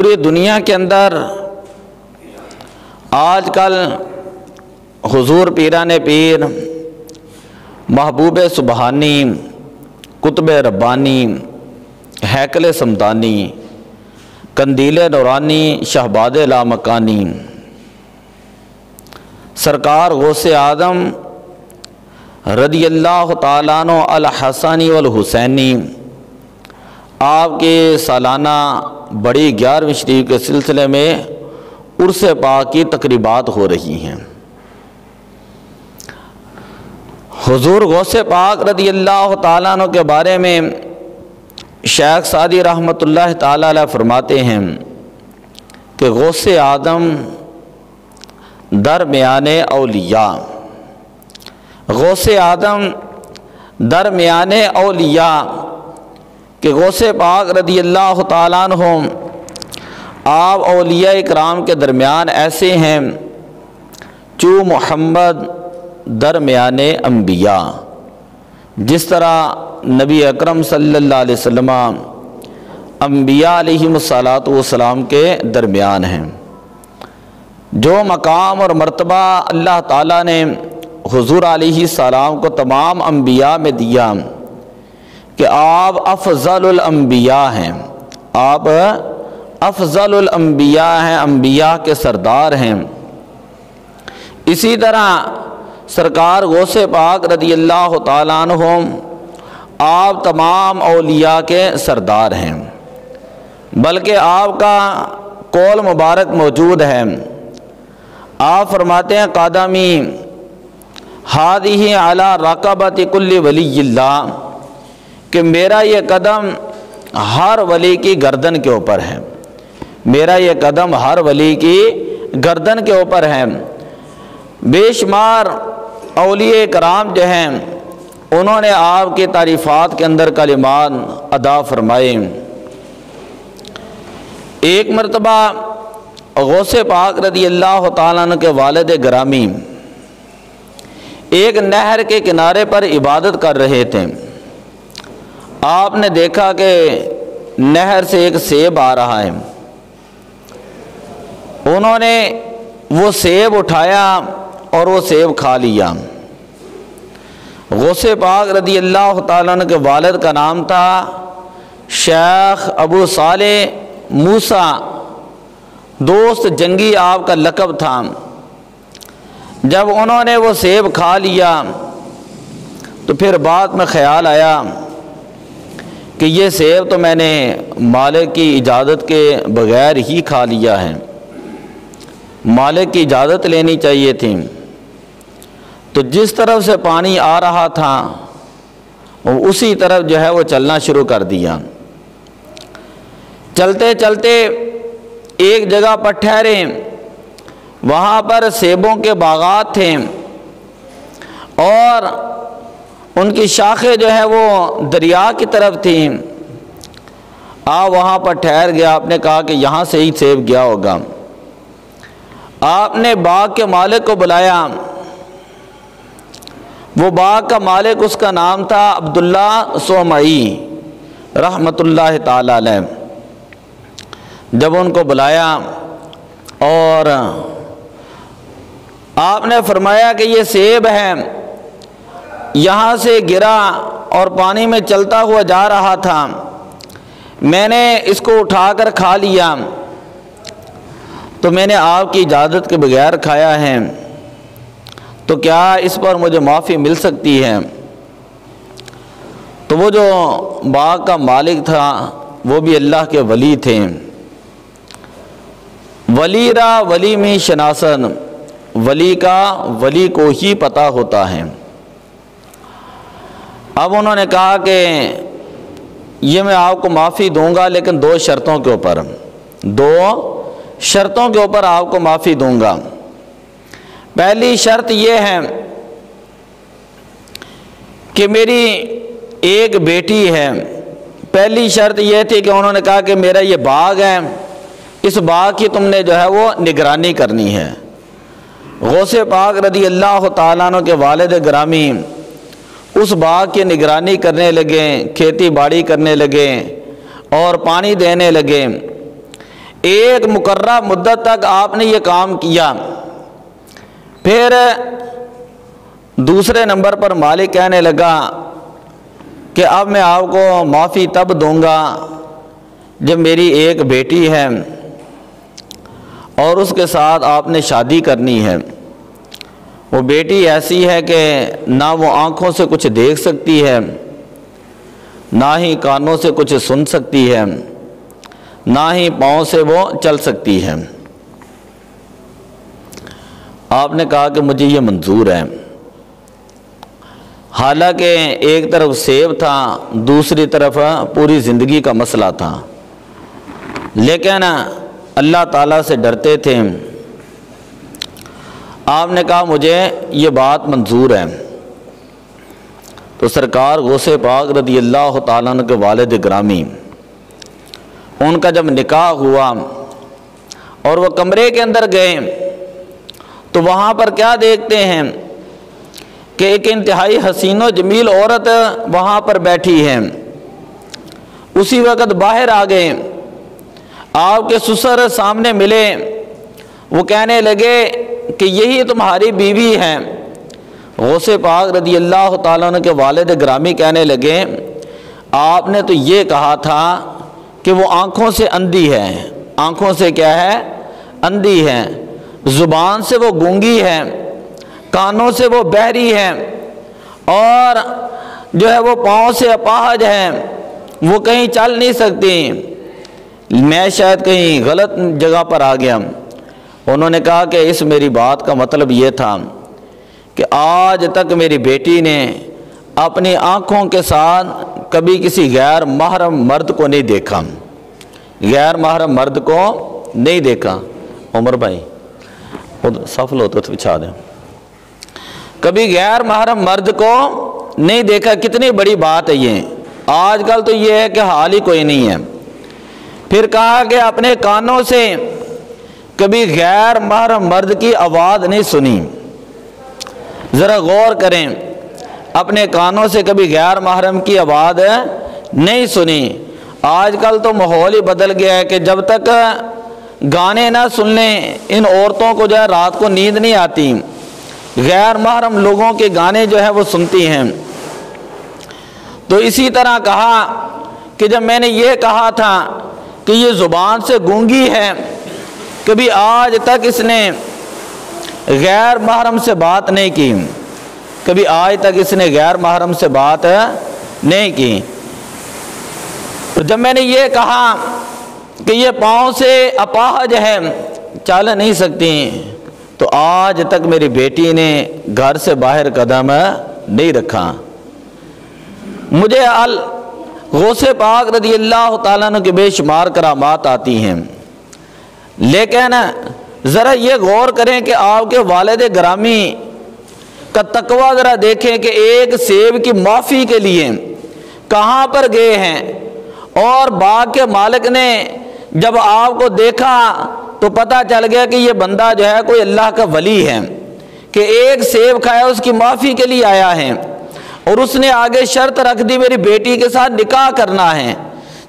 پوری دنیا کے اندر آج کل حضور پیران پیر، محبوب سبحانی، کتب ربانی، ہیکل سمدانی، قندیل نورانی، شہباد لامکانی، سرکار غوث اعظم رضی اللہ تعالیٰ عنہ الحسنی والحسینی، آپ کے سالانہ بڑی 11ویں شریف کے سلسلے میں عرس پاک کی تقریبات ہو رہی ہیں۔ حضور غوث پاک رضی اللہ تعالیٰ عنہ کے بارے میں شیخ سعدی رحمۃ اللہ تعالیٰ علیہ فرماتے ہیں کہ غوث اعظم درمیان اولیاء، غوث اعظم درمیان اولیاء، کہ غوث پاک رضی اللہ تعالیٰ عنہ آپ اولیاء اکرام کے درمیان ایسے ہیں چو محمد درمیان انبیاء، جس طرح نبی اکرم صلی اللہ علیہ وسلم انبیاء علیہم الصلاۃ والسلام کے درمیان ہیں۔ جو مقام اور مرتبہ اللہ تعالیٰ نے حضور علیہ السلام کو تمام انبیاء میں دیا کہ آپ افضل الانبیاء ہیں، آپ افضل الانبیاء ہیں، انبیاء کے سردار ہیں، اسی طرح سرکار غوث پاک رضی اللہ تعالیٰ عنہ آپ تمام اولیاء کے سردار ہیں، بلکہ آپ کا قول مبارک موجود ہے۔ آپ فرماتے ہیں قدمی ہادہ علی رقبۃ کل ولی اللہ، کہ میرا یہ قدم ہر ولی کی گردن کے اوپر ہے، میرا یہ قدم ہر ولی کی گردن کے اوپر ہے۔ بے شمار اولیاء کرام جو ہیں انہوں نے آپ کی تعریفات کے اندر کلمات ادا فرمائے۔ ایک مرتبہ غوث پاک رضی اللہ تعالیٰ عنہ کے والد گرامی ایک نہر کے کنارے پر عبادت کر رہے تھے۔ آپ نے دیکھا کہ نہر سے ایک سیب آ رہا ہے، انہوں نے وہ سیب اٹھایا اور وہ سیب کھا لیا۔ غوث پاک رضی اللہ تعالیٰ عنہ کے والد کا نام تھا شیخ ابو صالح موسیٰ، دوست جنگی آپ کا لقب تھا۔ جب انہوں نے وہ سیب کھا لیا تو پھر بعد میں خیال آیا کہ یہ سیب تو میں نے مالک کی اجازت کے بغیر ہی کھا لیا ہے، مالک کی اجازت لینی چاہیے تھی۔ تو جس طرف سے پانی آ رہا تھا اسی طرف جو ہے وہ چلنا شروع کر دیا۔ چلتے چلتے ایک جگہ پر ٹھہرے، وہاں پر سیبوں کے باغات تھے اور ان کی شاخیں جو ہے وہ دریا کی طرف تھیں۔ آپ وہاں پر ٹھہر گیا، آپ نے کہا کہ یہاں سے ہی سیب گیا ہوگا۔ آپ نے باغ کے مالک کو بلایا، وہ باغ کا مالک اس کا نام تھا عبداللہ صومعی رحمۃ اللہ تعالی علیہ۔ جب ان کو بلایا اور آپ نے فرمایا کہ یہ سیب ہے، یہاں سے گرا اور پانی میں چلتا ہوا جا رہا تھا، میں نے اس کو اٹھا کر کھا لیا، تو میں نے آپ کی اجازت کے بغیر کھایا ہے، تو کیا اس پر مجھے معافی مل سکتی ہے؟ تو وہ جو باغ کا مالک تھا وہ بھی اللہ کے ولی تھے۔ ولی را ولی میں شناسن، ولی کا ولی کو ہی پتہ ہوتا ہے۔ اب انہوں نے کہا کہ یہ میں آپ کو معافی دوں گا لیکن 2 شرطوں کے اوپر، 2 شرطوں کے اوپر آپ کو معافی دوں گا۔ پہلی شرط یہ ہے کہ میری ایک بیٹی ہے۔ پہلی شرط یہ تھی کہ انہوں نے کہا کہ میرا یہ باغ ہے، اس باغ کی تم نے جو ہے وہ نگرانی کرنی ہے۔ غوث پاک رضی اللہ تعالیٰ عنہ کے والد گرامی اس باغ کی نگرانی کرنے لگے، کھیتی باڑی کرنے لگے اور پانی دینے لگے۔ ایک مقررہ مدت تک آپ نے یہ کام کیا، پھر دوسرے نمبر پر مالک کہنے لگا کہ اب میں آپ کو معافی تب دوں گا جب میری ایک بیٹی ہے اور اس کے ساتھ آپ نے شادی کرنی ہے۔ وہ بیٹی ایسی ہے کہ نہ وہ آنکھوں سے کچھ دیکھ سکتی ہے، نہ ہی کانوں سے کچھ سن سکتی ہے، نہ ہی پاؤں سے وہ چل سکتی ہے۔ آپ نے کہا کہ مجھے یہ منظور ہے۔ حالانکہ ایک طرف سیب تھا، دوسری طرف پوری زندگی کا مسئلہ تھا، لیکن اللہ تعالیٰ سے ڈرتے تھے۔ آپ نے کہا مجھے یہ بات منظور ہے۔ تو سرکار غوث پاک رضی اللہ تعالیٰ عنہ کے والد گرامی، ان کا جب نکاح ہوا اور وہ کمرے کے اندر گئے تو وہاں پر کیا دیکھتے ہیں کہ ایک انتہائی حسین و جمیل عورت وہاں پر بیٹھی ہے۔ اسی وقت باہر آ گئے، آپ کے سسر سامنے ملے، وہ کہنے لگے کہ یہی تمہاری بیوی ہے۔ غوث پاک رضی اللہ تعالیٰ عنہ کے والد گرامی کہنے لگے آپ نے تو یہ کہا تھا کہ وہ آنکھوں سے اندھی ہے۔ آنکھوں سے کیا ہے؟ اندھی ہے۔ زبان سے وہ گونگی ہے، کانوں سے وہ بہری ہے، اور جو ہے وہ پاؤں سے اپاہج ہے، وہ کہیں چل نہیں سکتی۔ میں شاید کہیں غلط جگہ پر آ گیا۔ انہوں نے کہا کہ اس میری بات کا مطلب یہ تھا کہ آج تک میری بیٹی نے اپنی آنکھوں کے ساتھ کبھی کسی غیر محرم مرد کو نہیں دیکھا، غیر محرم مرد کو نہیں دیکھا۔ عمر بھائی سفل ہو تو بچھا دیں۔ کبھی غیر محرم مرد کو نہیں دیکھا، کتنی بڑی بات ہے یہ۔ آج کل تو یہ ہے کہ حال ہی کوئی نہیں ہے۔ پھر کہا کہ اپنے کانوں سے کبھی غیر محرم مرد کی آواز نہیں سنی۔ ذرا غور کریں، اپنے کانوں سے کبھی غیر محرم کی آواز نہیں سنی۔ آج کل تو ماحول ہی بدل گیا ہے کہ جب تک گانے نہ سن لیں ان عورتوں کو جو ہے رات کو نیند نہیں آتی، غیر محرم لوگوں کے گانے جو ہے وہ سنتی ہیں۔ تو اسی طرح کہا کہ جب میں نے یہ کہا تھا کہ یہ زبان سے گونگی ہے، کبھی آج تک اس نے غیر محرم سے بات نہیں کی، کبھی آج تک اس نے غیر محرم سے بات نہیں کی۔ تو جب میں نے یہ کہا کہ یہ پاؤں سے اپاہج ہے، چل نہیں سکتی، تو آج تک میری بیٹی نے گھر سے باہر قدم نہیں رکھا۔ مجھے غوث پاک رضی اللہ تعالیٰ عنہ کے بے شمار کرامات آتی ہیں، لیکن ذرا یہ غور کریں کہ آپ کے والد گرامی کا تقویٰ ذرا دیکھیں کہ ایک سیب کی معافی کے لیے کہاں پر گئے ہیں، اور باغ کے مالک نے جب آپ کو دیکھا تو پتہ چل گیا کہ یہ بندہ جو ہے کوئی اللہ کا ولی ہے، کہ ایک سیب کھایا اس کی معافی کے لیے آیا ہے، اور اس نے آگے شرط رکھ دی میری بیٹی کے ساتھ نکاح کرنا ہے۔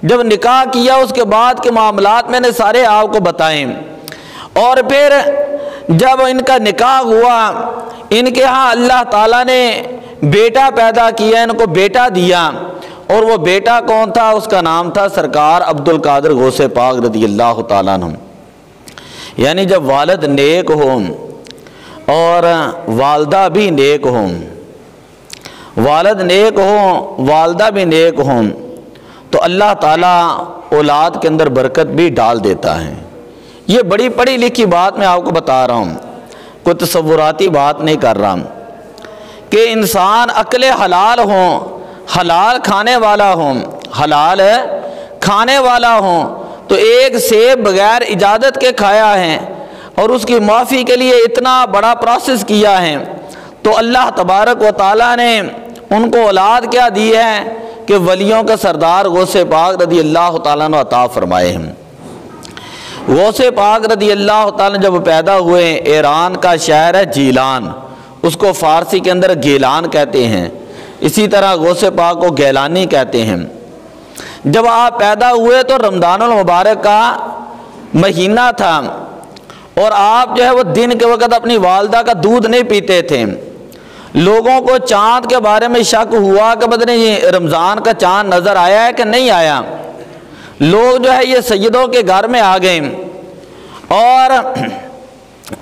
جب نکاح کیا اس کے بعد کے معاملات میں نے سارے آپ کو بتائیں، اور پھر جب ان کا نکاح ہوا، ان کے ہاں اللہ تعالیٰ نے بیٹا پیدا کیا، ان کو بیٹا دیا، اور وہ بیٹا کون تھا؟ اس کا نام تھا سرکار عبد القادر غوث پاک رضی اللہ تعالیٰ عنہ۔ یعنی جب والد نیک ہوں اور والدہ بھی نیک ہوں، والد نیک ہوں والدہ بھی نیک ہوں، تو اللہ تعالیٰ اولاد کے اندر برکت بھی ڈال دیتا ہے۔ یہ بڑی پڑھی لکھی بات میں آپ کو بتا رہا ہوں، کوئی تصوراتی بات نہیں کر رہا، کہ انسان عقل حلال ہوں، حلال کھانے والا ہوں، حلال کھانے والا ہوں، تو ایک سیب بغیر اجازت کے کھایا ہے اور اس کی معافی کے لیے اتنا بڑا پروسیس کیا ہے، تو اللہ تبارک و تعالیٰ نے ان کو اولاد کیا دی ہے کہ ولیوں کا سردار غوث پاک رضی اللہ تعالیٰ نے عطا فرمائے ہیں۔ غوث پاک رضی اللہ تعالیٰ جب پیدا ہوئے، ایران کا شہر ہے جیلان، اس کو فارسی کے اندر گیلان کہتے ہیں، اسی طرح غوث پاک کو گیلانی کہتے ہیں۔ جب آپ پیدا ہوئے تو رمضان المبارک کا مہینہ تھا اور آپ جو ہے وہ دن کے وقت اپنی والدہ کا دودھ نہیں پیتے تھے۔ لوگوں کو چاند کے بارے میں شک ہوا کہ پتہ نہیں یہ رمضان کا چاند نظر آیا ہے کہ نہیں آیا۔ لوگ جو ہے یہ سیدوں کے گھر میں آ گئے اور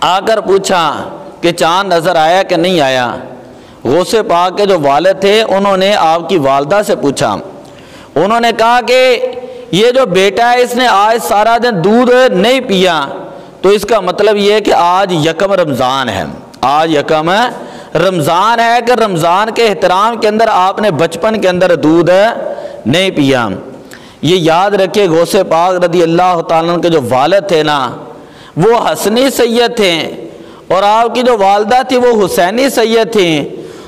آ کر پوچھا کہ چاند نظر آیا کہ نہیں آیا۔ غوث پاک کے جو والد تھے انہوں نے آپ کی والدہ سے پوچھا، انہوں نے کہا کہ یہ جو بیٹا ہے اس نے آج سارا دن دودھ نہیں پیا، تو اس کا مطلب یہ ہے کہ آج یکم رمضان ہے، آج یکم رمضان ہے کہ رمضان کے احترام کے اندر آپ نے بچپن کے اندر دودھ نہیں پیا۔ یہ یاد رکھے غوث پاک رضی اللہ تعالیٰ کے جو والد تھے نا وہ حسنی سید تھے اور آپ کی جو والدہ تھی وہ حسینی سید تھیں۔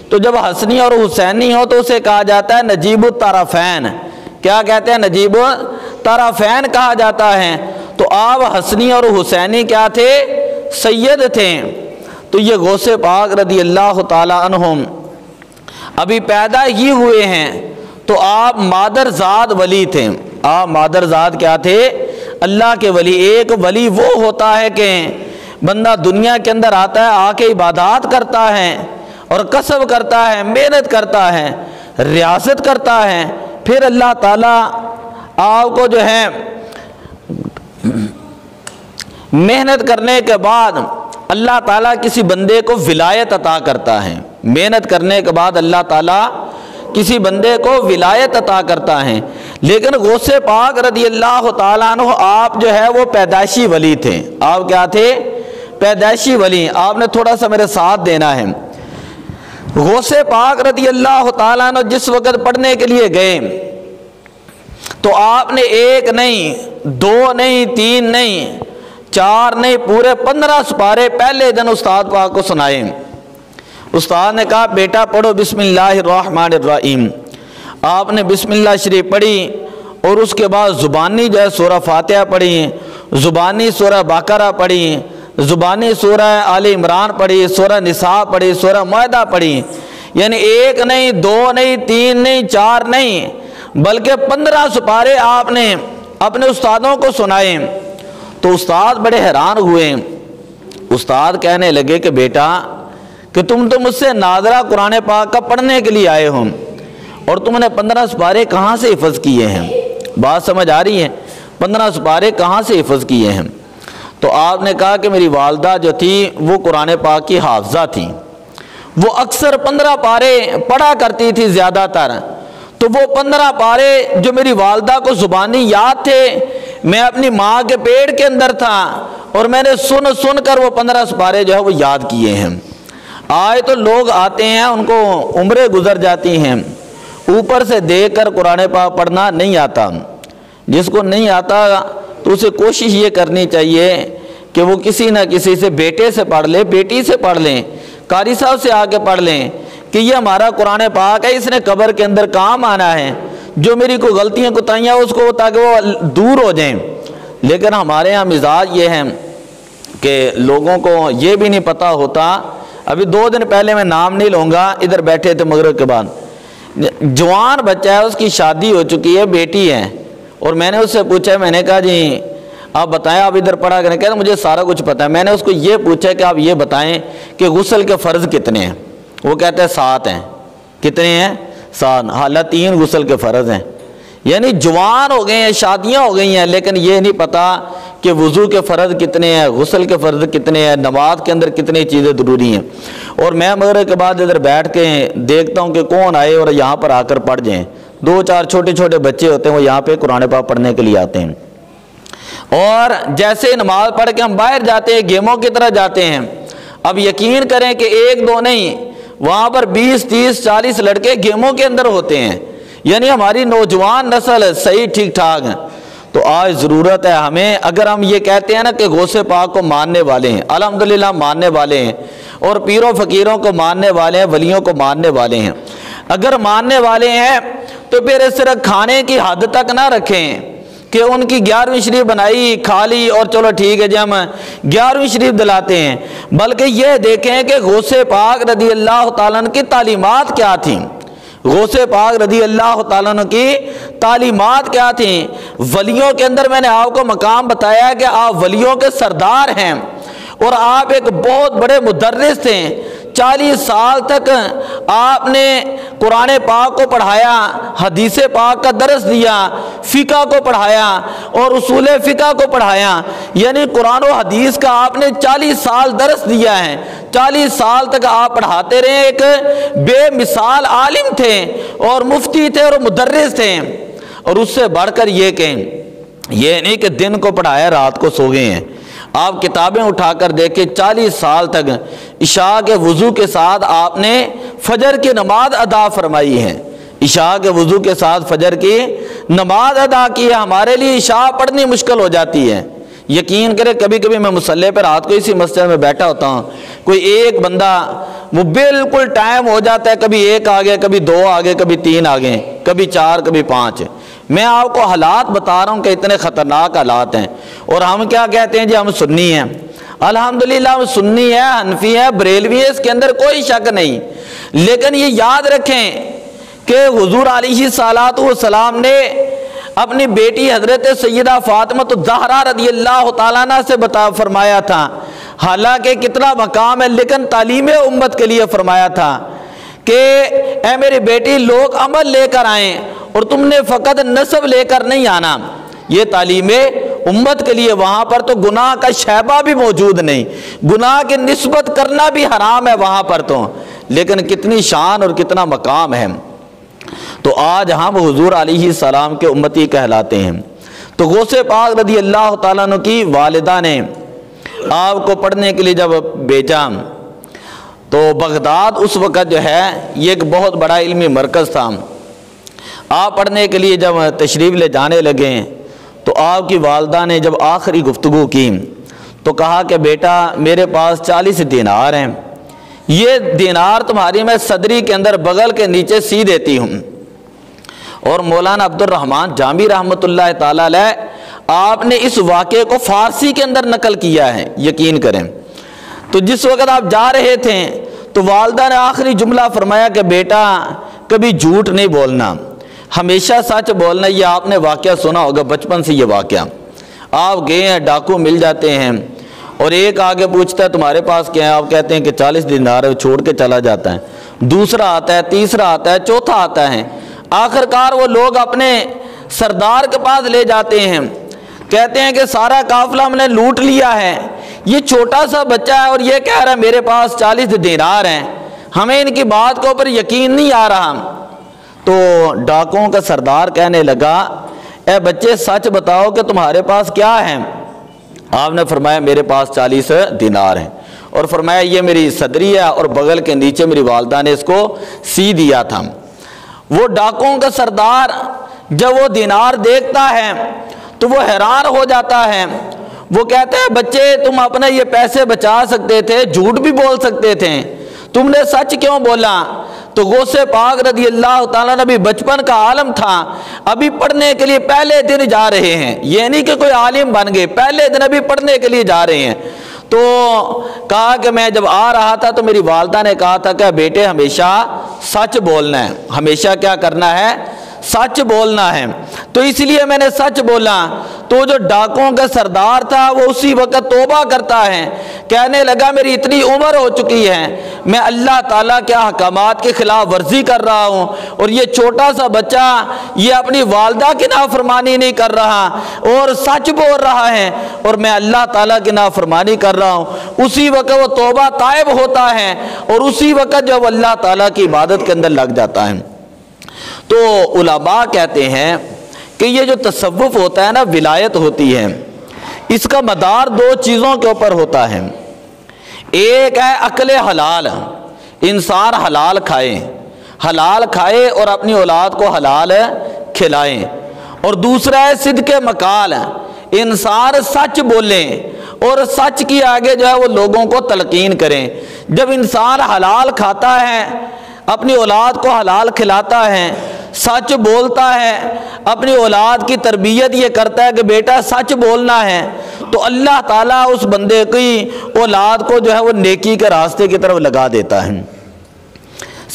تو جب حسنی اور حسینی ہو تو اسے کہا جاتا ہے نجیب الطرفین۔ کیا کہتے ہیں؟ نجیب الطرفین کہا جاتا ہے۔ تو آپ حسنی اور حسینی کیا تھے؟ سید تھے۔ تو یہ غوث پاک رضی اللہ تعالیٰ عنہم ابھی پیدا ہی ہوئے ہیں تو آپ مادر زاد ولی تھے۔ آپ مادر زاد کیا تھے؟ اللہ کے ولی۔ ایک ولی وہ ہوتا ہے کہ بندہ دنیا کے اندر آتا ہے، آ کے عبادات کرتا ہے اور کسب کرتا ہے، محنت کرتا ہے، ریاضت کرتا ہے، پھر اللہ تعالیٰ آپ کو جو ہے محنت کرنے کے بعد اللہ تعالیٰ کسی بندے کو ولایت عطا کرتا ہے۔ محنت کرنے کے بعد اللہ تعالیٰ کسی بندے کو ولایت عطا کرتا ہے۔ لیکن غوث پاک رضی اللہ تعالیٰ عنہ آپ جو ہے وہ پیدائشی ولی تھے۔ آپ کیا تھے؟ پیدائشی ولی۔ آپ نے تھوڑا سا میرے ساتھ دینا ہے۔ غوث پاک رضی اللہ تعالیٰ عنہ جس وقت پڑھنے کے لیے گئے تو آپ نے ایک نہیں، دو نہیں، تین نہیں، چار نہیں، پورے 15 سپارے پہلے دن استاد پاک کو سنائے۔ استاد نے کہا بیٹا پڑھو بسم اللہ الرحمن الرحیم۔ آپ نے بسم اللہ شریف پڑھی اور اس کے بعد زبانی جو ہے سورہ فاتحہ پڑھی، زبانی سورہ بقرہ پڑھی، زبانی سورہ آل عمران پڑھی، سورہ نساء پڑھی، سورہ معاہدہ پڑھی۔ یعنی ایک نہیں، دو نہیں، تین نہیں، چار نہیں، بلکہ 15 سپارے آپ نے اپنے استادوں کو سنائے۔ تو استاد بڑے حیران ہوئے۔ استاد کہنے لگے کہ بیٹا کہ تم تو مجھ سے ناظرہ قرآن پاک کا پڑھنے کے لیے آئے ہو اور تم نے 15 سپارے کہاں سے حفظ کیے ہیں؟ بات سمجھ آ رہی ہے؟ 15 سپارے کہاں سے حفظ کیے ہیں؟ تو آپ نے کہا کہ میری والدہ جو تھی وہ قرآن پاک کی حافظہ تھی، وہ اکثر 15 پارے پڑھا کرتی تھی زیادہ تر۔ تو وہ 15 پارے جو میری والدہ کو زبانی یاد تھے، میں اپنی ماں کے پیٹ کے اندر تھا اور میں نے سن سن کر وہ 15 سپارے جو ہے وہ یاد کیے ہیں۔ آج تو لوگ آتے ہیں ان کو عمریں گزر جاتی ہیں، اوپر سے دیکھ کر قرآن پاک پڑھنا نہیں آتا۔ جس کو نہیں آتا تو اسے کوشش یہ کرنی چاہیے کہ وہ کسی نہ کسی سے، بیٹے سے پڑھ لے، بیٹی سے پڑھ لیں، قاری صاحب سے آ کے پڑھ لیں کہ یہ ہمارا قرآن پاک ہے، اس نے قبر کے اندر کام آنا ہے، جو میری کوئی غلطیاں کوتاہیاں اس کو تاکہ وہ دور ہو جائیں۔ لیکن ہمارے ہاں مزاج یہ ہے کہ لوگوں کو یہ بھی نہیں پتہ ہوتا۔ ابھی 2 دن پہلے میں نام نہیں لوں گا، ادھر بیٹھے تھے مغرب کے بعد، جوان بچہ ہے، اس کی شادی ہو چکی ہے، بیٹی ہے، اور میں نے اس سے پوچھا، میں نے کہا جی آپ بتائیں آپ ادھر پڑھا کریں؟ کہتے مجھے سارا کچھ پتہ ہے۔ میں نے اس کو یہ پوچھا کہ آپ یہ بتائیں کہ غسل کے فرض کتنے ہیں؟ وہ کہتے ہیں 7 ہیں۔ کتنے ہیں؟ 7۔ حالانکہ 3 غسل کے فرض ہیں۔ یعنی جوان ہو گئے ہیں، شادیاں ہو گئی ہیں، لیکن یہ نہیں پتہ کہ وضو کے فرض کتنے ہیں، غسل کے فرض کتنے ہیں، نماز کے اندر کتنی چیزیں ضروری ہیں۔ اور میں مغرب کے بعد ادھر بیٹھ کے دیکھتا ہوں کہ کون آئے اور یہاں پر آ کر پڑھ جائیں۔ 2-4 چھوٹے چھوٹے بچے ہوتے ہیں، وہ یہاں پہ قرآن پاک پڑھنے کے لیے آتے ہیں، اور جیسے نماز پڑھ کے ہم باہر جاتے ہیں گیموں کی طرح جاتے ہیں۔ اب یقین کریں کہ 1-2 نہیں، وہاں پر 20-30-40 لڑکے گیموں کے اندر ہوتے ہیں۔ یعنی ہماری نوجوان نسل صحیح ٹھیک ٹھاک ہے۔ تو آج ضرورت ہے ہمیں، اگر ہم یہ کہتے ہیں نا کہ غوث پاک کو ماننے والے ہیں، الحمدللہ ماننے والے ہیں، اور پیروں فقیروں کو ماننے والے ہیں، ولیوں کو ماننے والے ہیں، اگر ماننے والے ہیں تو پھر اس طرح کھانے کی حد تک نہ رکھیں کہ ان کی 11ویں شریف بنائی کھا لی اور چلو ٹھیک ہے جی ہم 11ویں شریف دلاتے ہیں، بلکہ یہ دیکھیں کہ غوث پاک رضی اللہ تعالیٰ عنہ کی تعلیمات کیا تھیں۔ غوث پاک رضی اللہ تعالیٰ عنہ کی تعلیمات کیا تھیں؟ ولیوں کے اندر میں نے آپ کو مقام بتایا کہ آپ ولیوں کے سردار ہیں اور آپ ایک بہت بڑے مدرس تھے۔ 40 سال تک آپ نے قرآن پاک کو پڑھایا، حدیث پاک کا درس دیا، فقہ کو پڑھایا اور اصول فقہ کو پڑھایا، یعنی قرآن و حدیث کا آپ نے 40 سال درس دیا ہے۔ 40 سال تک آپ پڑھاتے رہے، ایک بے مثال عالم تھے اور مفتی تھے اور مدرس تھے۔ اور اس سے بڑھ کر یہ کہیں، یہ نہیں کہ دن کو پڑھایا رات کو سو گئے ہیں۔ آپ کتابیں اٹھا کر دیکھیں، 40 سال تک عشاء کے وضو کے ساتھ آپ نے فجر کی نماز ادا فرمائی ہے۔ عشاء کے وضو کے ساتھ فجر کی نماز ادا کی ہے۔ ہمارے لیے عشاء پڑھنی مشکل ہو جاتی ہے۔ یقین کرے کبھی کبھی میں مصلی پہ رات کو اسی مسجد میں بیٹھا ہوتا ہوں، کوئی ایک بندہ وہ بالکل ٹائم ہو جاتا ہے، کبھی 1 آ گئے، کبھی 2 آ گئے، کبھی 3 آ گئے، کبھی 4، کبھی 5۔ میں آپ کو حالات بتا رہا ہوں کہ اتنے خطرناک حالات ہیں۔ اور ہم کیا کہتے ہیں جی ہم سنی ہیں۔ الحمدللہ ہم سنی ہیں، حنفی ہیں، بریلوی ہیں، اس کے اندر کوئی شک نہیں۔ لیکن یہ یاد رکھیں کہ حضور علیہ الصلوۃ والسلام نے اپنی بیٹی حضرت سیدہ فاطمہ الزہرا رضی اللہ تعالیٰ عنہ سے فرمایا تھا، حالانکہ کتنا مقام ہے لیکن تعلیم امت کے لیے فرمایا تھا کہ اے میری بیٹی لوگ عمل لے کر آئیں اور تم نے فقط نسب لے کر نہیں آنا۔ یہ تعلیم امت کے لیے، وہاں پر تو گناہ کا شائبہ بھی موجود نہیں، گناہ کی نسبت کرنا بھی حرام ہے وہاں پر تو، لیکن کتنی شان اور کتنا مقام ہے۔ تو آج ہم حضور علیہ السلام کے امتی کہلاتے ہیں۔ تو غوث پاک رضی اللہ تعالیٰ عنہ کی والدہ نے آپ کو پڑھنے کے لیے جب بھیجا تو بغداد اس وقت جو ہے یہ ایک بہت بڑا علمی مرکز تھا۔ آپ پڑھنے کے لیے جب تشریف لے جانے لگے تو آپ کی والدہ نے جب آخری گفتگو کی تو کہا کہ بیٹا میرے پاس 40 دینار ہیں، یہ دینار تمہاری میں صدری کے اندر بغل کے نیچے سی دیتی ہوں۔ اور مولانا عبد الرحمن جامی رحمۃ اللہ تعالی علیہ آپ نے اس واقعے کو فارسی کے اندر نقل کیا ہے، یقین کریں۔ تو جس وقت آپ جا رہے تھے تو والدہ نے آخری جملہ فرمایا کہ بیٹا کبھی جھوٹ نہیں بولنا، ہمیشہ سچ بولنا۔ یہ آپ نے واقعہ سنا ہوگا بچپن سے، یہ واقعہ آپ گئے ہیں، ڈاکو مل جاتے ہیں اور ایک آگے پوچھتا ہے تمہارے پاس کیا ہے، آپ کہتے ہیں کہ 40 دینار ہے، چھوڑ کے چلا جاتا ہے۔ دوسرا آتا ہے، تیسرا آتا ہے، چوتھا آتا ہے، آخر کار وہ لوگ اپنے سردار کے پاس لے جاتے ہیں، کہتے ہیں کہ سارا قافلہ ہم نے لوٹ لیا ہے، یہ چھوٹا سا بچہ ہے اور یہ کہہ رہا ہے میرے پاس 40 دینار ہیں، ہمیں ان کی بات کے اوپر یقین نہیں آ رہا۔ تو ڈاکوؤں کا سردار کہنے لگا اے بچے سچ بتاؤ کہ تمہارے پاس کیا ہے؟ آپ نے فرمایا میرے پاس 40 دینار ہیں، اور فرمایا یہ میری صدری ہے اور بغل کے نیچے میری والدہ نے اس کو سی دیا تھا۔ وہ ڈاکوؤں کا سردار جب وہ دینار دیکھتا ہے تو وہ حیران ہو جاتا ہے۔ وہ کہتے ہیں بچے تم اپنے یہ پیسے بچا سکتے تھے، جھوٹ بھی بول سکتے تھے، تم نے سچ کیوں بولا؟ تو غوث پاک رضی اللہ تعالیٰ نے بھی بچپن کا عالم تھا، ابھی پڑھنے کے لیے پہلے دن جا رہے ہیں، یہ نہیں کہ کوئی عالم بن گئے، پہلے دن ابھی پڑھنے کے لیے جا رہے ہیں۔ تو کہا کہ میں جب آ رہا تھا تو میری والدہ نے کہا تھا کہ بیٹے ہمیشہ سچ بولنا ہے، ہمیشہ کیا کرنا ہے؟ سچ بولنا ہے۔ تو اس لیے میں نے سچ بولا۔ تو جو ڈاکوؤں کا سردار تھا وہ اسی وقت توبہ کرتا ہے، کہنے لگا میری اتنی عمر ہو چکی ہے، میں اللہ تعالیٰ کے احکامات کے خلاف ورزی کر رہا ہوں، اور یہ چھوٹا سا بچہ یہ اپنی والدہ کی نافرمانی نہیں کر رہا اور سچ بول رہا ہے، اور میں اللہ تعالیٰ کی نافرمانی کر رہا ہوں۔ اسی وقت وہ توبہ تائب ہوتا ہے اور اسی وقت جب اللہ تعالیٰ کی عبادت کے اندر لگ جاتا ہے۔ تو علماء کہتے ہیں کہ یہ جو تصوف ہوتا ہے نا، ولایت ہوتی ہے، اس کا مدار 2 چیزوں کے اوپر ہوتا ہے۔ ایک ہے عقل حلال، انسان حلال کھائے اور اپنی اولاد کو حلال کھلائیں، اور دوسرا ہے صدق مقال، انسان سچ بولیں اور سچ کی آگے جو ہے وہ لوگوں کو تلقین کریں۔ جب انسان حلال کھاتا ہے، اپنی اولاد کو حلال کھلاتا ہے، سچ بولتا ہے، اپنی اولاد کی تربیت یہ کرتا ہے کہ بیٹا سچ بولنا ہے، تو اللہ تعالیٰ اس بندے کی اولاد کو جو ہے وہ نیکی کے راستے کی طرف لگا دیتا ہے۔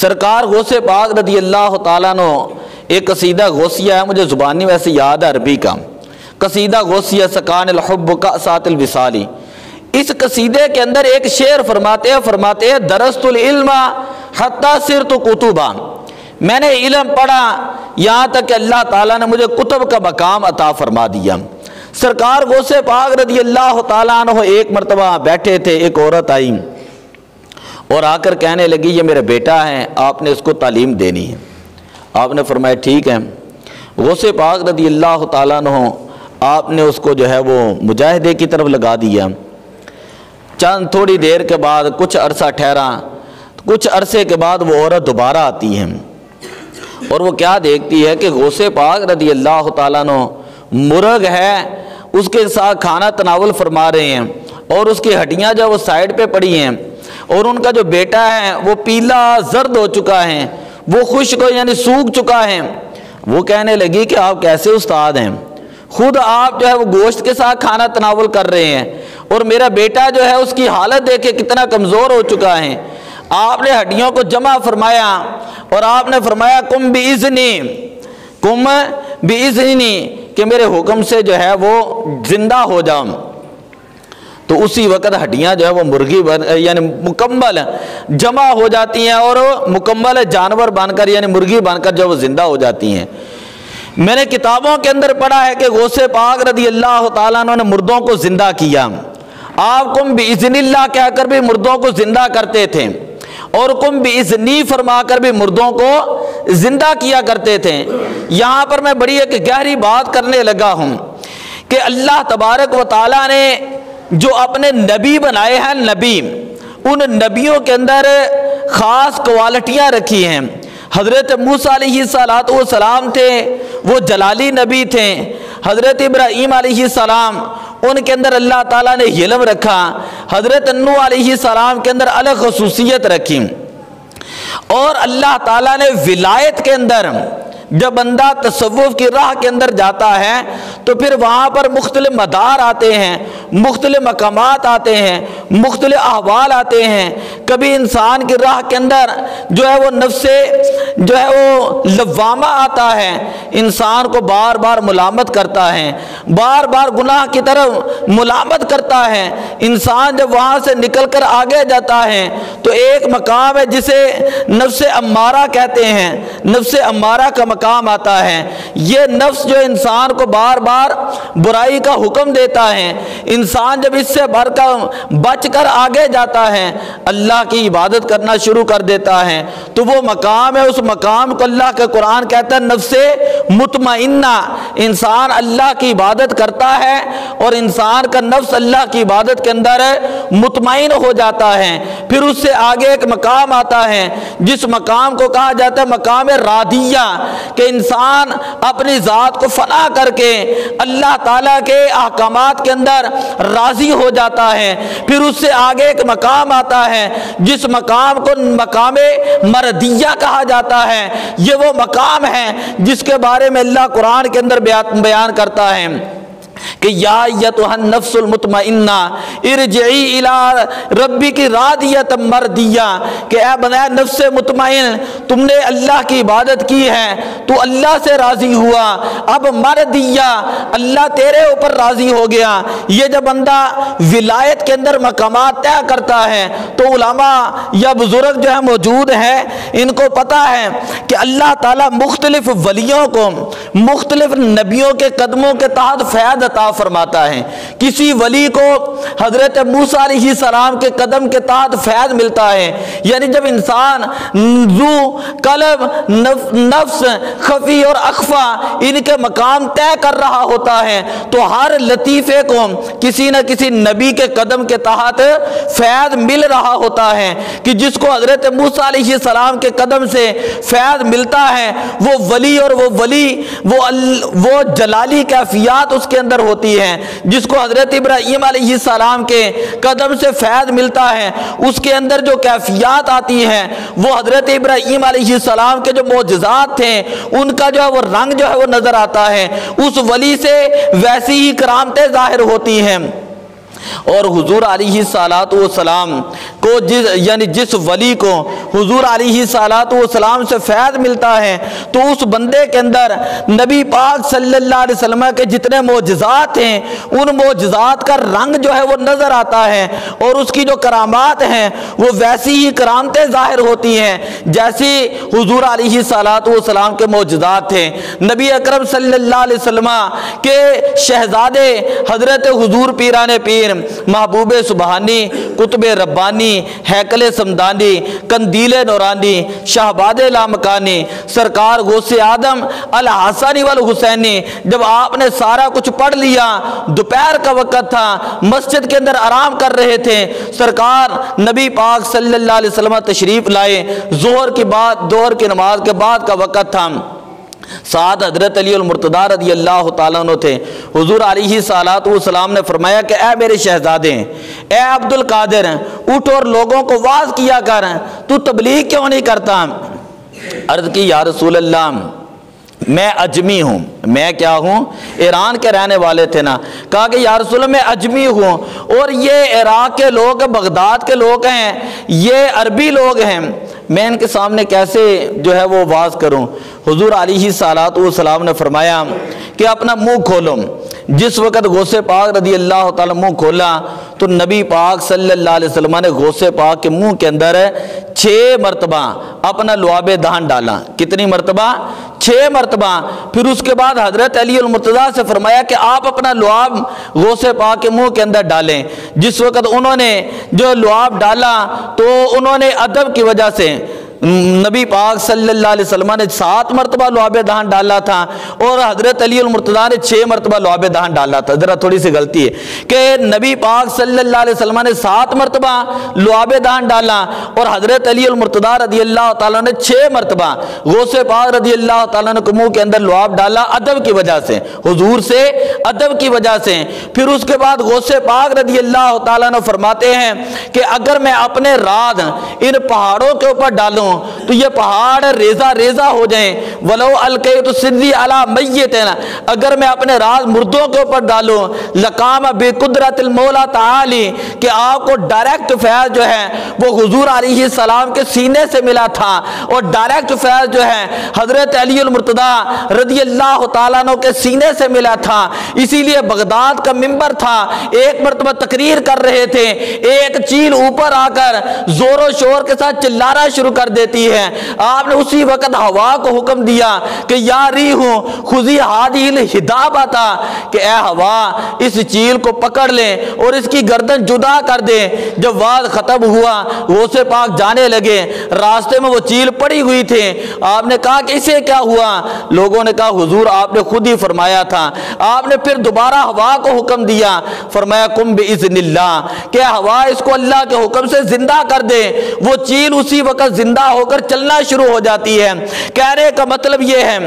سرکار غوث پاک رضی اللہ تعالیٰ عنہ ایک قصیدہ غوثیہ ہے، مجھے زبانی ویسے یاد ہے عربی کا، قصیدہ غوثیہ سکان الحب کا سات الوصالی، اس قصیدے کے اندر ایک شعر فرماتے ہیں درست العلم حتی صرت کتبا، میں نے علم پڑھا یہاں تک کہ اللہ تعالیٰ نے مجھے کتب کا مقام عطا فرما دیا۔ سرکار غوث پاک رضی اللہ تعالیٰ عنہ ایک مرتبہ بیٹھے تھے، ایک عورت آئی اور آ کر کہنے لگی یہ میرا بیٹا ہے، آپ نے اس کو تعلیم دینی ہے۔ آپ نے فرمایا ٹھیک ہے۔ غوث پاک رضی اللہ تعالیٰ عنہ آپ نے اس کو جو ہے وہ مجاہدے کی طرف لگا دیا۔ چند تھوڑی دیر کے بعد کچھ عرصہ ٹھہرا، کچھ عرصے کے بعد وہ عورت دوبارہ آتی ہے اور وہ کیا دیکھتی ہے کہ غوث پاک رضی اللہ تعالیٰ عنہ مرغ ہے اس کے ساتھ کھانا تناول فرما رہے ہیں اور اس کی ہڈیاں جو وہ سائڈ پہ پڑی ہیں، اور ان کا جو بیٹا ہے وہ پیلا زرد ہو چکا ہے، وہ خشک یعنی سوکھ چکا ہے۔ وہ کہنے لگی کہ آپ کیسے استاد ہیں، خود آپ جو ہے وہ گوشت کے ساتھ کھانا تناول کر رہے ہیں اور میرا بیٹا جو ہے اس کی حالت دیکھے کتنا کمزور ہو چکا ہے۔ آپ نے ہڈیوں کو جمع فرمایا اور آپ نے فرمایا کم بِإِذْنِی کہ میرے حکم سے جو ہے وہ زندہ ہو جاؤں۔ تو اسی وقت ہڈیاں جو ہے وہ مرغی یعنی مکمل جمع ہو جاتی ہیں اور مکمل جانور بن کر یعنی مرغی بن کر جو وہ زندہ ہو جاتی ہیں۔ میں نے کتابوں کے اندر پڑھا ہے کہ غوث پاک رضی اللہ تعالیٰ عنہ نے مردوں کو زندہ کیا۔ آپ کم بِإِذْنِ اللہ کہہ کر بھی مردوں کو زندہ کرتے تھے اور کم بِإِذْنِی فرما کر بھی مردوں کو زندہ کیا کرتے تھے۔ یہاں پر میں بڑی ایک گہری بات کرنے لگا ہوں کہ اللہ تبارک و تعالیٰ نے جو اپنے نبی بنائے ہیں، نبی، ان نبیوں کے اندر خاص کوالٹیاں رکھی ہیں۔ حضرت موسیٰ علیہ السلام تھے، وہ جلالی نبی تھے۔ حضرت ابراہیم علیہ السلام، ان کے اندر اللہ تعالیٰ نے علم رکھا۔ حضرت نوح علیہ السلام کے اندر الگ خصوصیت رکھی، اور اللہ تعالیٰ نے ولایت کے اندر جب بندہ تصوف کی راہ کے اندر جاتا ہے تو پھر وہاں پر مختلف مدار آتے ہیں، مختلف مقامات آتے ہیں، مختلف احوال آتے ہیں۔ کبھی انسان کی راہ کے اندر جو ہے وہ نفس جو ہے وہ لوامہ آتا ہے، انسان کو بار بار ملامت کرتا ہے، بار بار گناہ کی طرف ملامت کرتا ہے۔ انسان جب وہاں سے نکل کر آگے جاتا ہے تو ایک مقام ہے جسے نفس امارہ کہتے ہیں، نفس امارہ کا مقام آتا ہے۔ یہ نفس جو انسان کو بار بار برائی کا حکم دیتا ہے، انسان جب اس سے بچ کر آگے جاتا ہے، اللہ کی عبادت کرنا شروع کر دیتا ہے، تو وہ مقام ہے، اس مقام کو اللہ کا قرآن کہتا ہے نفس مطمئنہ۔ انسان اللہ کی عبادت کرتا ہے اور انسان کا نفس اللہ کی عبادت کے اندر مطمئن ہو جاتا ہے۔ پھر اس سے آگے ایک مقام آتا ہے جس مقام کو کہا جاتا ہے مقام راضیہ، کہ انسان اپنی ذات کو فنا کر کے اللہ تعالیٰ کے احکامات کے اندر راضی ہو جاتا ہے۔ پھر اس سے آگے ایک مقام آتا ہے جس مقام کو مقام مردیہ کہا جاتا ہے۔ یہ وہ مقام ہے جس کے بارے میں اللہ قرآن کے اندر بیان کرتا ہے کہ یا ایتھا النفس المطمئنہ ارجعی الی ربک راضیۃ مرضیہ، کہ اے بندہ نفس مطمئن، تم نے اللہ کی عبادت کی ہے تو اللہ سے راضی ہوا، اب مرضیہ، اللہ تیرے اوپر راضی ہو گیا۔ یہ جب بندہ ولایت کے اندر مقامات طے کرتا ہے تو علماء یا بزرگ جو ہے موجود ہیں، ان کو پتہ ہے کہ اللہ تعالیٰ مختلف ولیوں کو مختلف نبیوں کے قدموں کے تحت فیض عطا فرماتا ہے۔ کسی ولی کو حضرت موسیٰ علیہ السلام کے قدم کے تحت فیض ملتا ہے، یعنی جب انسان ذو قلب نفس خفی اور اخفا ان کے مقام طے کر رہا ہوتا ہے تو ہر لطیفے کو کسی نہ کسی نبی کے قدم کے تحت فیض مل رہا ہوتا ہے، کہ جس کو حضرت موسیٰ علیہ السلام کے قدم سے فیض ملتا ہے وہ ولی، اور وہ ولی وہ جلالی کیفیات اس کے اندر ہوتی ہے۔ جس کو حضرت ابراہیم علیہ السلام کے قدم سے فیض ملتا ہے اس کے اندر جو کیفیات آتی ہیں وہ حضرت ابراہیم علیہ السلام کے جو معجزات تھے ان کا جو ہے وہ رنگ جو ہے وہ نظر آتا ہے، اس ولی سے ویسی ہی کرامتیں ظاہر ہوتی ہیں۔ اور حضور علیہ الصلوۃ والسلام کو جس ولی کو حضور علیہ الصلوۃ والسلام سے فیض ملتا ہے تو اس بندے کے اندر نبی پاک صلی اللہ علیہ وسلم کے جتنے معجزات ہیں ان معجزات کا رنگ جو ہے وہ نظر آتا ہے، اور اس کی جو کرامات ہیں وہ ویسی ہی کرامتیں ظاہر ہوتی ہیں جیسی حضور علیہ الصلوۃ والسلام کے معجزات تھے۔ نبی اکرم صلی اللہ علیہ وسلم کے شہزادے حضرت حضور پیران پیر محبوب سبحانی، قطب ربانی، ہیکل سمدانی، قندیل نورانی، شہباد لامکانی، سرکار غوث اعظم الحسنی والحسینی، جب آپ نے سارا کچھ پڑھ لیا، دوپہر کا وقت تھا، مسجد کے اندر آرام کر رہے تھے، سرکار نبی پاک صلی اللہ علیہ وسلم تشریف لائے، ظہر کی نماز کے بعد کا وقت تھا، ساتھ حضرت علی المرتضیٰ رضی اللہ تعالیٰ عنہ تھے۔ حضور علیہ الصلوۃ والسلام نے فرمایا کہ اے میرے شہزادے، اے عبد القادر، اٹھ اور لوگوں کو واعظ کیا کر، تو تبلیغ کیوں نہیں کرتا؟ عرض کی یا رسول اللہ میں اجمی ہوں۔ میں کیا ہوں؟ ایران کے رہنے والے تھے نا۔ کہا کہ یا رسول اللہ میں اجمی ہوں، اور یہ عراق کے لوگ، بغداد کے لوگ ہیں، یہ عربی لوگ ہیں، میں ان کے سامنے کیسے جو ہے وہ واعظ کروں؟ حضور علیہ الصلوۃ والسلام نے فرمایا کہ اپنا منہ کھولو۔ جس وقت غوث پاک رضی اللہ تعالیٰ منہ کھولا تو نبی پاک صلی اللہ علیہ وسلم نے غوث پاک کے منہ کے اندر 6 مرتبہ اپنا لعاب دہن ڈالا۔ کتنی مرتبہ؟ 6 مرتبہ۔ پھر اس کے بعد حضرت علی المرتضیٰ سے فرمایا کہ آپ اپنا لعاب غوث پاک کے منہ کے اندر ڈالیں۔ جس وقت انہوں نے جو لعاب ڈالا تو انہوں نے ادب کی وجہ سے نبی پاک صلی اللہ علیہ وسلم نے 7 مرتبہ لعاب دہن ڈالا تھا، اور حضرت علی المرتضیٰ نے 6 مرتبہ لعاب دہن ڈالا تھا۔ ذرا تھوڑی سی غلطی ہے کہ نبی پاک صلی اللہ علیہ وسلم نے 7 مرتبہ لعاب دہن ڈالا، اور حضرت علی المرتضیٰ رضی اللہ تعالیٰ نے 6 مرتبہ غوث پاک رضی اللہ تعالیٰ نے منہ کے اندر لعاب ڈالا، ادب کی وجہ سے، حضور سے ادب کی وجہ سے۔ پھر اس کے بعد غوث پاک رضی اللہ تعالیٰ نے فرماتے ہیں کہ اگر میں اپنے راز ان پہاڑوں کے اوپر ڈالوں تو یہ پہاڑ ریزہ ریزہ ہو جائیں، ولو القیت سری علی میت، اگر میں اپنے راز مردوں کے اوپر ڈالوں، لقام بقدرت المولا تعالی، کہ آپ کو ڈائریکٹ فیض جو ہے وہ حضور علیہ السلام کے سینے سے ملا تھا، اور ڈائریکٹ فیض جو ہے حضرت علی المرتضیٰ رضی اللہ تعالیٰ عنہ کے سینے سے ملا تھا۔ اسی لیے بغداد کا منبر تھا، ایک مرتبہ تقریر کر رہے تھے، ایک چیل اوپر آ کر زور و شور کے ساتھ چلانا شروع کر دیتی ہے۔ آپ نے اسی وقت ہوا کو حکم دیا کہ یا ریح خذی ہادی الحدابۃ، کہ اے ہوا اس چیل کو پکڑ لیں اور اس کی گردن جدا کر دیں۔ جب وعظ ختم ہوا غوث پاک جانے لگے، راستے میں وہ چیل پڑی ہوئی تھے۔ آپ نے کہا کہ اسے کیا ہوا؟ لوگوں نے کہا حضور آپ نے خود ہی فرمایا تھا۔ آپ نے پھر دوبارہ ہوا کو حکم دیا، فرمایا قم باذن اللہ، کہ ہوا اس کو اللہ کے حکم سے زندہ کر دے۔ وہ چیل اسی وقت زندہ ہو کر چلنا شروع ہو جاتی ہے۔ کہنے کا مطلب یہ ہے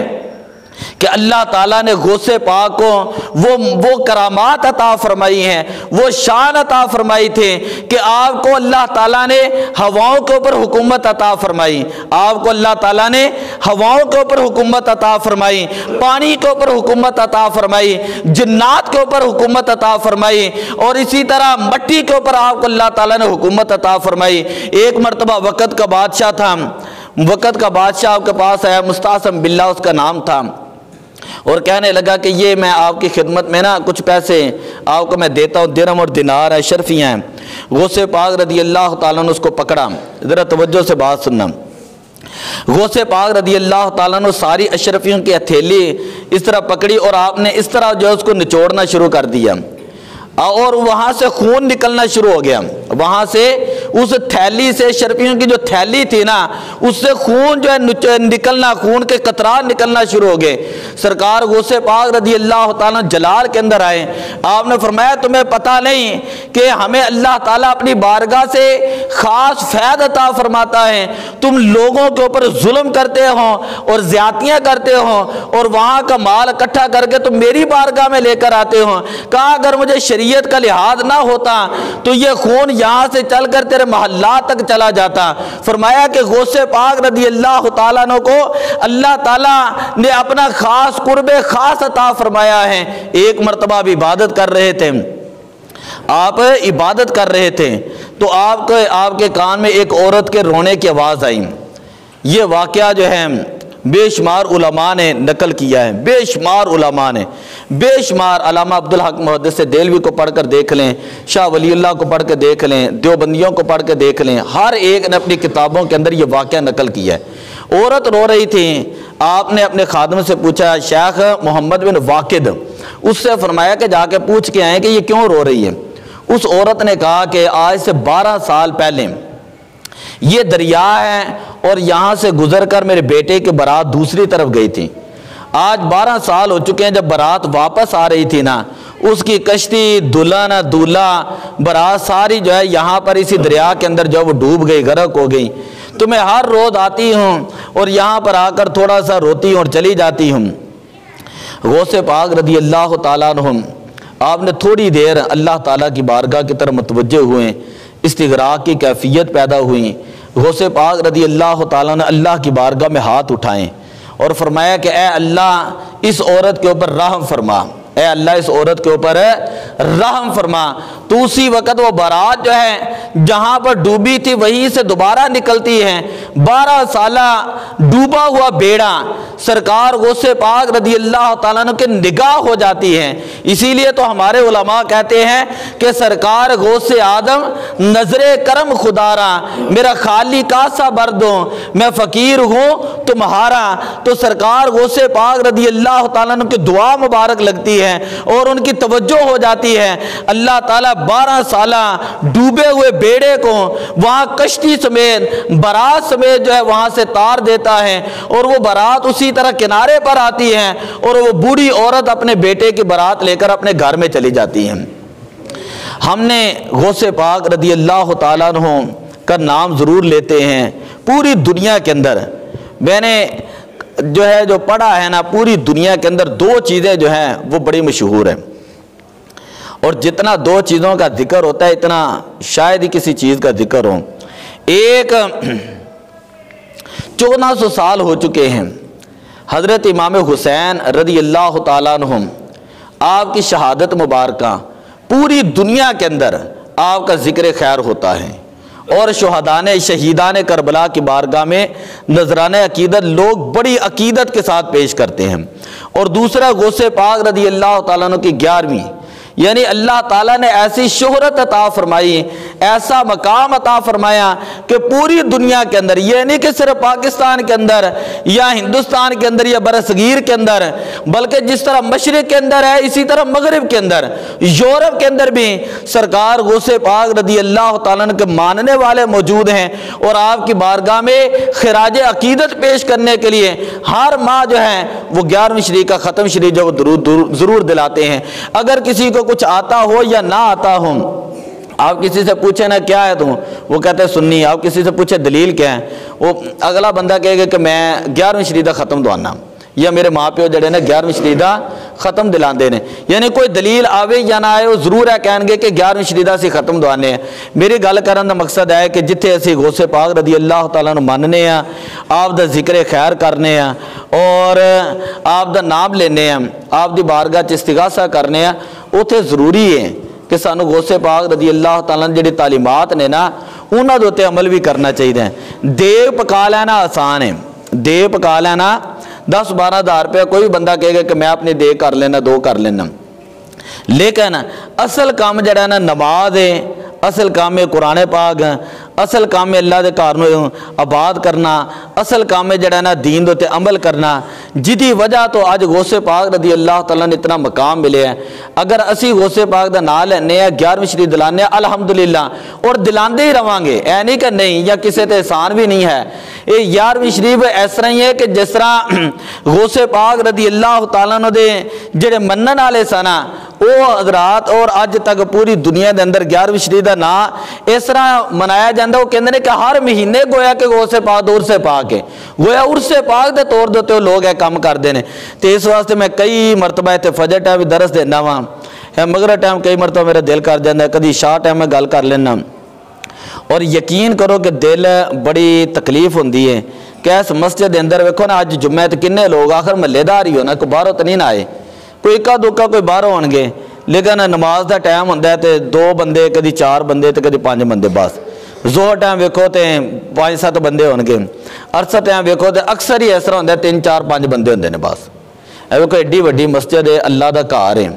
کہ اللہ تعالیٰ نے غوث پاک کو وہ کرامات عطا فرمائی ہیں، وہ شان عطا فرمائی تھے کہ آپ کو اللہ تعالیٰ نے ہواؤں کے اوپر حکومت عطا فرمائی، آپ کو اللہ تعالیٰ نے ہواؤں کے اوپر حکومت عطا فرمائی، پانی کے اوپر حکومت عطا فرمائی، جنات کے اوپر حکومت عطا فرمائی، اور اسی طرح مٹی کے اوپر آپ کو اللہ تعالیٰ نے حکومت عطا فرمائی۔ ایک مرتبہ وقت کا بادشاہ تھا، وقت کا بادشاہ آپ کے پاس آیا، مستعصم باللہ اس کا نام تھا، اور کہنے لگا کہ یہ میں آپ کی خدمت میں نا کچھ پیسے آپ کو میں دیتا ہوں، درہم اور دینار ہے، اشرفیاں ہیں۔ غوث پاک رضی اللہ تعالیٰ نے اس کو پکڑا، ذرا توجہ سے بات سننا۔ غوث پاک رضی اللہ تعالیٰ نے ساری اشرفیوں کی ہتھیلی اس طرح پکڑی، اور آپ نے اس طرح جو ہے اس کو نچوڑنا شروع کر دیا، اور وہاں سے خون نکلنا شروع ہو گیا۔ وہاں سے اس تھیلی سے، شرفیوں کی جو تھیلی تھی نا، اس سے خون جو ہے نکلنا، خون کے قطرات نکلنا شروع ہو گئے۔ سرکار غوث پاک رضی اللہ تعالیٰ جلال کے اندر آئے، آپ نے فرمایا تمہیں پتہ نہیں کہ ہمیں اللہ تعالیٰ اپنی بارگاہ سے خاص فیض عطا فرماتا ہے، تم لوگوں کے اوپر ظلم کرتے ہو اور زیادتیاں کرتے ہو، اور وہاں کا مال اکٹھا کر کے تم میری بارگاہ میں لے کر آتے ہو۔ کہا اگر مجھے شریعت کا لحاظ نہ ہوتا تو یہ خون یہاں سے چل کر تیرے محلات تک چلا جاتا۔ فرمایا کہ غوث پاک رضی اللہ تعالیٰ عنہ کو اللہ تعالیٰ نے اپنا خاص قرب خاص عطا فرمایا ہے۔ ایک مرتبہ بھی عبادت کر رہے تھے، آپ عبادت کر رہے تھے تو آپ کے کان میں ایک عورت کے رونے کی آواز آئی۔ یہ واقعہ جو ہے بے شمار علماء نے نقل کیا ہے، بے شمار علماء نے، بے شمار۔ علامہ عبدالحق محدث دہلوی کو پڑھ کر دیکھ لیں، شاہ ولی اللہ کو پڑھ کے دیکھ لیں، دیوبندیوں کو پڑھ کے دیکھ لیں، ہر ایک نے اپنی کتابوں کے اندر یہ واقعہ نقل کیا ہے۔ عورت رو رہی تھی، آپ نے اپنے خادم سے پوچھا، شیخ محمد بن واقد، اس سے فرمایا کہ جا کے پوچھ کے آئیں کہ یہ کیوں رو رہی ہے۔ اس عورت نے کہا کہ آج سے 12 سال پہلے یہ دریا ہے اور یہاں سے گزر کر میرے بیٹے کی بارات دوسری طرف گئی تھی۔ آج 12 سال ہو چکے ہیں، جب بارات واپس آ رہی تھی نا، اس کی کشتی، دلہن، دولہا، بارات ساری جو ہے یہاں پر اسی دریا کے اندر جو وہ ڈوب گئی، غرق ہو گئی۔ تو میں ہر روز آتی ہوں اور یہاں پر آ کر تھوڑا سا روتی ہوں اور چلی جاتی ہوں۔ غوث پاک رضی اللہ تعالیٰ عنہ آپ نے تھوڑی دیر اللہ تعالیٰ کی بارگاہ کی طرف متوجہ ہوئے، استغراق کی کیفیت پیدا ہوئی۔ غوث پاک رضی اللہ تعالیٰ نے اللہ کی بارگاہ میں ہاتھ اٹھائیں اور فرمایا کہ اے اللہ اس عورت کے اوپر رحم فرما، اے اللہ اس عورت کے اوپر رحم فرما۔ تو اسی وقت وہ بارات جو ہے جہاں پر ڈوبی تھی وہیں سے دوبارہ نکلتی ہے۔ 12 سالہ ڈوبا ہوا بیڑا سرکار غوث پاک رضی اللہ تعالیٰ عنہ کے نگاہ ہو جاتی ہے۔ اسی لیے تو ہمارے علماء کہتے ہیں کہ سرکار غوث آدم نظر کرم خدا را، میرا خالی کاسا بر دو، میں فقیر ہوں تمہارا۔ تو سرکار غوث پاک رضی اللہ تعالیٰ عنہ کی دعا مبارک لگتی ہے اور ان کی توجہ ہو جاتی ہے۔ اللہ تعالیٰ 12 سالہ ڈوبے ہوئے بیڑے کو وہاں کشتی سمیت، بارات سمیت جو ہے وہاں سے تار دیتا ہے اور وہ بارات اسی طرح کنارے پر آتی ہے اور وہ بوڑھی عورت اپنے بیٹے کی بارات لے کر اپنے گھر میں چلی جاتی ہے۔ ہم نے غوث پاک رضی اللہ تعالیٰ عنہ کا نام ضرور لیتے ہیں پوری دنیا کے اندر۔ میں نے جو پڑھا ہے نا، پوری دنیا کے اندر 2 چیزیں جو ہیں وہ بڑی مشہور ہیں، اور جتنا 2 چیزوں کا ذکر ہوتا ہے اتنا شاید ہی کسی چیز کا ذکر ہو۔ ایک 1400 سال ہو چکے ہیں، حضرت امام حسین رضی اللہ تعالیٰ عنہ آپ کی شہادت مبارکہ پوری دنیا کے اندر آپ کا ذکر خیر ہوتا ہے، اور شہیدان کربلا کی بارگاہ میں نذرانہ عقیدت لوگ بڑی عقیدت کے ساتھ پیش کرتے ہیں۔ اور دوسرا غوث پاک رضی اللہ تعالیٰ عنہ کی 11ویں، یعنی اللہ تعالیٰ نے ایسی شہرت عطا فرمائی، ایسا مقام عطا فرمایا کہ پوری دنیا کے اندر، یہ نہیں کہ صرف پاکستان کے اندر یا ہندوستان کے اندر یا برصغیر کے اندر، بلکہ جس طرح مشرق کے اندر ہے اسی طرح مغرب کے اندر، یورپ کے اندر بھی سرکار غوث پاک رضی اللہ تعالیٰ عنہ کے ماننے والے موجود ہیں، اور آپ کی بارگاہ میں خراج عقیدت پیش کرنے کے لیے ہر ماہ جو ہے وہ 11ویں شریف کا ختم شریف جو ضرور دلاتے ہیں۔ اگر کسی کو کچھ آتا ہو یا نہ آتا ہو، آپ کسی سے پوچھیں نا کیا ہے تم، وہ کہتے ہیں سنی۔ آپ کسی سے پوچھیں دلیل کیا ہے، وہ اگلا بندہ کہے گا کہ میں 11ویں شریف کا ختم دوانا، یا میرے ماں پیو جڑے نے 11ویں شریف کا ختم دلاندے نے۔ یعنی کوئی دلیل آوے یا نہ آئے وہ ضرور ہے کہیں گے کہ 11ویں شریف کا ختم دوانے ہیں۔ میری گل کرن دا مقصد ہے کہ جتھے اسی غوث پاک رضی اللہ تعالیٰ نے ماننے ہیں، آپ دا ذکر خیر کرنے ہیں اور آپ دا نام لینے ہیں، آپ دی بارگاہ چ استغاثہ کرنے ہیں، اتنے ضروری ہے کہ سانو غوث پاک رضی اللہ تعالیٰ نے جڑی تعلیمات نے نا انہاں دے اوتے عمل بھی کرنا چاہیے۔ دیگ پکا لینا آسان ہے، دیگ پکا لینا 10-12 ہزار روپیہ کوئی بندہ کہے گا کہ میں اپنی دیگ کر لینا، 2 کر لینا، لیکن اصل کام جڑا ہے نا نماز ہے، اصل کام ہے قرآن پاک، اصل کام ہے اللہ دے گھر نوں آباد کرنا، اصل کام ہے جڑا نا دین دے تے عمل کرنا، جدی وجہ تو اج غوث پاک رضی اللہ تعالیٰ نے اتنا مقام ملے ہے۔ اگر اسی غوث پاک دا نام لینے ہیں، 11ویں شریف دلانے الحمدللہ، اور دلاندے ہی رہاں گے، اے نہیں کہ نہیں یا کسے تے احسان بھی نہیں ہے۔ یہ 11ویں شریف اس طرح ہی ہے کہ جس طرح غوث پاک رضی اللہ تعالیٰ عنہ دے جڑے منن والے سن وہ حضرات اور اج تک پوری دنیا دے اندر 11ویں شریف دا نام اس طرح منایا جاندہ، وہ کہندے نے کہ ہر مہینے گویا کہ غوث پاک عرس پاک ہے، گویا عرس پاک دے طور دے لوگ ہے کام کردے نے۔ تے اس واسطے میں کئی مرتبہ تے فجر ٹائم بھی درس دینا وا، مغرب ٹائم کئی مرتبہ میرا دل کر جاندا ہے، کدی شاہ ٹائم میں گل کر لینا، اور یقین کرو کہ دل بڑی تکلیف ہوندی ہے کہ اس مسجد دے اندر ویکھو نا اج جمعہ تے کنے لوگ آخر محلے دار ہی ہونا، کوئی باہروں تے نہیں آئے، کوئی اکا دکا کوئی باہروں ہون گے، لیکن نماز دا ٹائم ہوتا ہے تو 2 بندے کدی 4 بندے تو کدی 5 بندے بس. زہر ٹائم ویکھو تو 5-7 بندے ہون گے. عرصہ ٹائم ویکھو تو اکثر ہی اس طرح ہوتا ہے 3-4-5 بندے ہوندے نے بس. اے ویکھو ایڈی وڈی مسجد ہے, اللہ دا گھر ہے,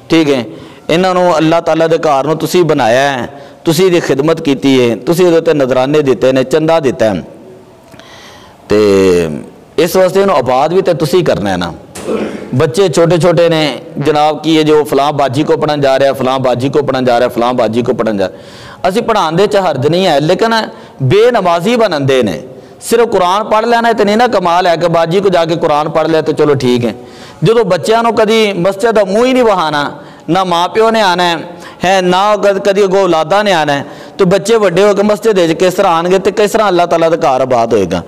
ٹھیک ہے. انہوں اللہ تعالیٰ دے گھر نوں تسی بنایا ہے, تسی دی خدمت کیتی ہے, تسی دے تے نظرانے دیتے نے, چندہ دیتا ہے, تے اس واسطے انہوں آباد بھی تے تسی کرنا ہے نا. بچے چھوٹے چھوٹے نے جناب کی ہے جو فلاں باجی کو پڑھن جا رہا ہے, فلاں باجی کو پڑھن جا رہا ہے, فلاں باجی کو پڑھن جا رہا ہے. اسی پڑھان دے چ حرج نہیں ہے, لیکن بے نمازی بنن دے نے. صرف قرآن پڑھ لینا ہے تو نہیں نا کمال ہے کہ باجی کو جا کے قرآن پڑھ لے تو چلو ٹھیک ہے. جدو بچیاں نو کدی مسجد دا منہ ہی نہیں بہانا, نہ ماں پیو نے آنا ہے نہ کدی اگوں اولاداں نے آنا ہے, تو بچے وڈے ہو کے مسجد کس طرح آن گے تو کس طرح اللہ تعالیٰ دا گھر آباد ہوئے گا.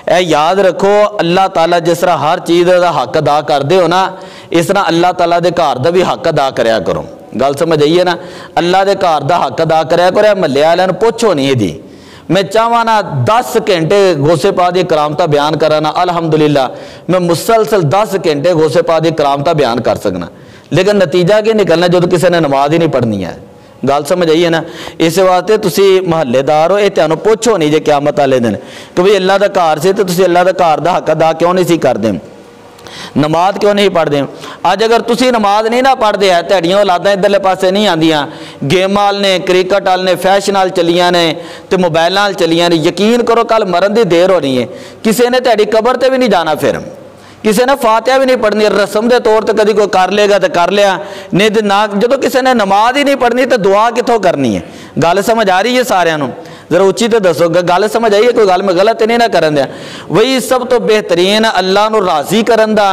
اے یاد رکھو, اللہ تعالیٰ جس طرح ہر چیز دا حق ادا کردے ہو نا, اس طرح اللہ تعالیٰ دے گھر دا بھی حق ادا کریا کرو. گل سمجھ آئیے نا, اللہ دے گھر دا حق ادا کریا کرو. محلے والے نوں پوچھو نہیں دی, میں چاہواں نا 10 گھنٹے غوث پاک دی کرامتاں بیان کرانا, الحمدللہ میں مسلسل 10 گھنٹے غوث پاک دی کرامتاں بیان کر سکنا, لیکن نتیجہ کی نکلنا جدو کسی نے نماز ہی نہیں پڑھنی ہے. گل سمجھ آئیے نا. اس واسطے تسی محلے دار ہو, یہ تمہیں پوچھو نہیں جے قیامت والے دن کہ بھئی اللہ دا گھر سے تو تسی اللہ دا گھر دا حق ادا کیوں نہیں سی کردے, نماز کیوں نہیں پڑھتے. اج اگر تسی نماز نہیں نہ پڑھتے ہے, تہاڈیاں اولاداں ادھرلے پاسے نہیں آندیاں, گیم وال نے, کرکٹ وال نے, فیشن وال چلیاں نے تے موبائل وال چلیاں نے, یقین کرو کل مرن دی دیر ہونی ہے, کسی نے تہاڈی قبر تے بھی نہیں جانا, پھر کسی نے فاتحہ بھی نہیں پڑھنی, رسم دے طور تے کدی کوئی کر لے گا تو کر لیا, نہیں تو نہ. جدو کسی نے نماز ہی نہیں پڑھنی تو دعا کتوں کرنی ہے. گل سمجھ آ رہی ہے سارے نوں؟ ذرا اچھی تو دسو, گل سمجھ آئیے, کوئی گل میں غلط نہیں نہ کرن دیا. وہی سب تو بہترین اللہ نو راضی کرن دا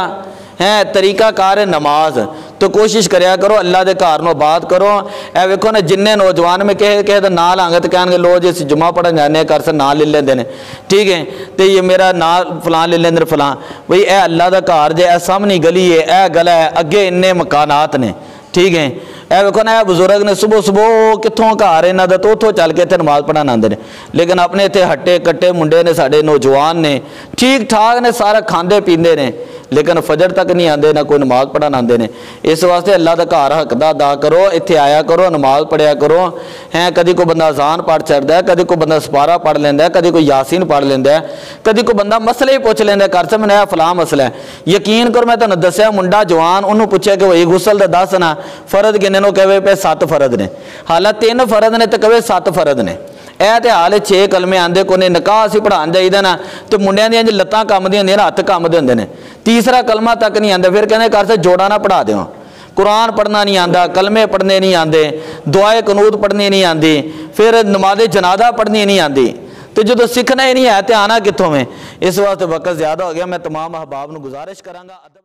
ہے طریقہ کار ہے نماز. تو کوشش کریا کرو اللہ دے گھر نو آباد کرو. اے ویکھو نا جننے نوجوان میں کہے دا نام لانگے تو کہن گے لو جی جمعہ پڑھن جانے کر سے نام لے لیندے نے, ٹھیک ہے, تو یہ میرا نام فلاں لے لیندے فلاں. وہی اے اللہ دا گھر جے, اے سامنے گلی ہے, اے گلا ہے, اگے انے مکانات نے, ٹھیک ہے. اے ویکھو نا, اے بزرگ نے صبح صبح کتھوں گھر انہاں دا تو اتھوں چل کے اتنے نماز پڑھن آندے نے, لیکن اپنے اتنے ہٹے کٹے منڈے نے, ساڈے نوجوان نے, ٹھیک ٹھاک نے, سارا کھاندے پیندے نے, لیکن فجر تک نہیں آندے, نہ کوئی نماز پڑھن آندے نے. اس واسطے اللہ دا گھر حق دا ادا کرو, اتنے آیا کرو, نماز پڑھیا کرو. ہیں کدی کوئی بندہ اذان پڑھ چڑھتا ہے, کدی کوئی بندہ سپارہ پڑھ لینا ہے, کدی کوئی یاسین پڑھ لینا ہے, کدی کوئی بندہ مسئلے ہی پوچھ لینا ہے, کر سے میں فلاں مسئلہ ہے. یقین کرو میں تمہیں دسیا, منڈا جوان انہوں پوچھے کہ وہی غسل دا دس نا, فرد گنے نو کہے پہ 7 فرد نے, حالات 3 فرد نے تو کہے 7 فرد نے. اے تے حال 6 کلمے آندے کو نے, نکاح اسی پڑھان جائیدا نا تو منڈیاں دیاں جے لتاں کم دی ہوندیاں, ہاتھ کم دے ہوندے نے, تیسرا کلمہ تک نہیں آندا, پھر کہندے کر سے جوڑا نہ پڑھا دیو. قرآن پڑھنا نہیں آندا, کلمے پڑھنے نہیں آندے, دعائے قنوت پڑھنی نہیں آندی, پھر نماز جنازہ پڑھنی نہیں آندی. تو جدو سیکھنا ہی نہیں ہے تو آنا کتوں میں. اس واسطے وقت زیادہ ہو گیا, میں تمام احباب نو گزارش کراں گا.